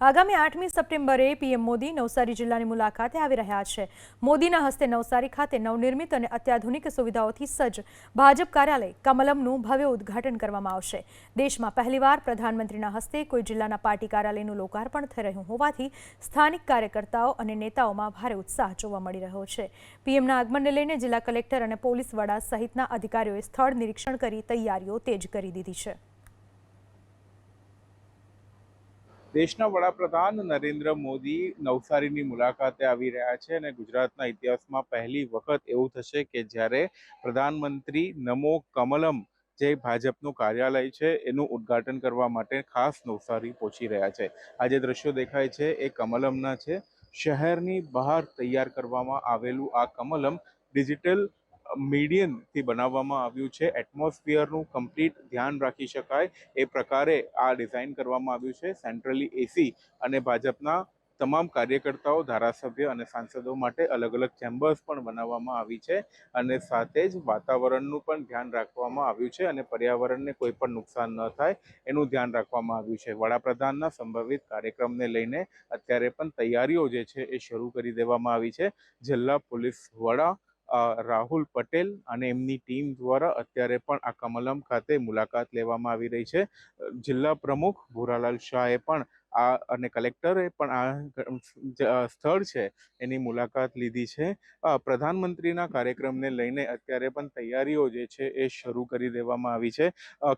આગામી 8મી સપ્ટેમ્બરે પીએમ મોદી નવસારી જિલ્લાની મુલાકાતે આવી રહ્યા છે। મોદીના હસ્તે નવસારી ખાતે નવનિર્મિત અને અત્યાધુનિક સુવિધાઓથી સજ્જ ભાજપ કાર્યાલય કમલમનું ભવ્ય ઉદ્ઘાટન કરવામાં આવશે। દેશમાં પહેલીવાર પ્રધાનમંત્રીના હસ્તે કોઈ જિલ્લાના પાર્ટી કાર્યાલયનું લોકાર્પણ થઈ રહ્યું હોવાથી સ્થાનિક કાર્યકર્તાઓ અને નેતાઓમાં ભારે ઉત્સાહ જોવા મળી રહ્યો છે। પીએમના આગમનને લઈને જિલ્લા કલેક્ટર અને પોલીસ વડા સહિતના અધિકારીઓએ સ્થળ નિરીક્ષણ કરી તૈયારીઓ તેજ કરી દીધી છે। દેશના વડાપ્રધાન નરેન્દ્ર મોદી નવસારીની મુલાકાતે આવી રહ્યા છે અને ગુજરાતના ઇતિહાસમાં પહેલી વખત એવું થશે કે જ્યારે પ્રધાનમંત્રી નમો કમલમ જે ભાજપનું કાર્યાલય છે એનું ઉદ્ઘાટન કરવા માટે ખાસ નવસારી પહોંચી રહ્યા છે। આ જે દ્રશ્યો દેખાય છે એ કમલમના છે। શહેરની બહાર તૈયાર કરવામાં આવેલું આ કમલમ ડિજિટલ મીડિયમથી બનાવવામાં આવ્યું છે। એટમોસ્ફિયરનું કમ્પ્લીટ ધ્યાન રાખી શકાય એ પ્રકારે આ ડિઝાઇન કરવામાં આવ્યું છે। સેન્ટ્રલી એસી અને ભાજપના તમામ કાર્યકર્તાઓ, ધારાસભ્ય અને સાંસદો માટે અલગ અલગ ચેમ્બર્સ પણ બનાવવામાં આવી છે અને સાથે જ વાતાવરણનું પણ ધ્યાન રાખવામાં આવ્યું છે અને પર્યાવરણને કોઈ પણ નુકસાન ન થાય એનું ધ્યાન રાખવામાં આવ્યું છે। વડાપ્રધાનના સંભવિત કાર્યક્રમને લઈને અત્યારે પણ તૈયારીઓ જે છે એ શરૂ કરી દેવામાં આવી છે। જિલ્લા પોલીસ વડા રાહુલ પટેલ અને એમની ટીમ દ્વારા અત્યારે પણ આ કમલમ ખાતે મુલાકાત લેવામાં આવી રહી છે। જિલ્લા પ્રમુખ ભૂરાલાલ શાહે પણ આ અને કલેક્ટરે પણ આ સ્થળ છે એની મુલાકાત લીધી છે। પ્રધાનમંત્રીના કાર્યક્રમને લઈને અત્યારે પણ તૈયારીઓ જે છે એ શરૂ કરી દેવામાં આવી છે।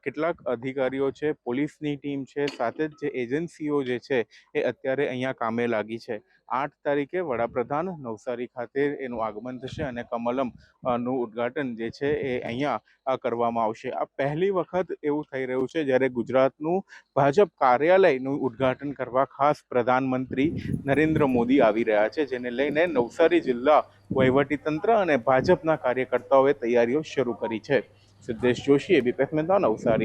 કેટલાક અધિકારીઓ છે, પોલીસની ટીમ છે, સાથે જ જે એજન્સીઓ જે છે એ અત્યારે અહીંયા કામે લાગી છે। 8 તારીખે વડાપ્રધાન નવસારી ખાતે એનું આગમન થશે અને કમલમ નું ઉદ્ઘાટન જે છે એ અહીંયા કરવામાં આવશે। આ પહેલી વખત એવું થઈ રહ્યું છે જ્યારે ગુજરાતનું ભાજપ કાર્યાલયનું ઉદ્ઘાટન કરવા ખાસ પ્રધાનમંત્રી નરેન્દ્ર મોદી આવી રહ્યા છે, જેને લઈને નવસારી જિલ્લા વહીવટીતંત્ર અને ભાજપના કાર્યકર્તાઓએ તૈયારીઓ શરૂ કરી છે। Siddhesh Joshi, ABP news, Navsari.